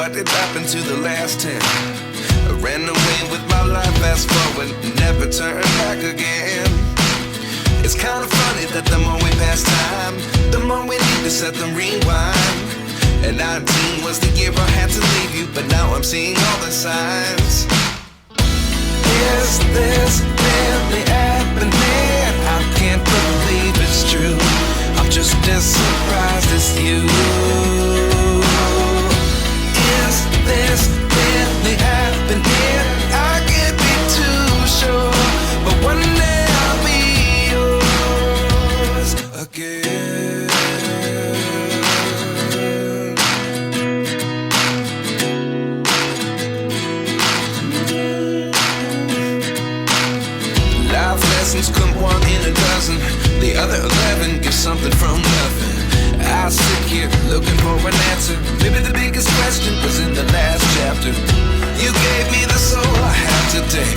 what did happen to the last 10? I ran away with my life, fast forward, never turn back again. It's kind of funny that the more we pass time, the more we need to set them rewind. And 19 was the year I had to leave you, but now I'm seeing all the signs. Is this really happening? I can't believe it's true. I'm just as surprised as you. Is this really happening? I can't be too sure, but one day I'll be yours again. Life lessons come one in a dozen. The other 11 get something from nothing. I sit here looking for an answer. Maybe the biggest question was in the last chapter. You gave me the soul I have today.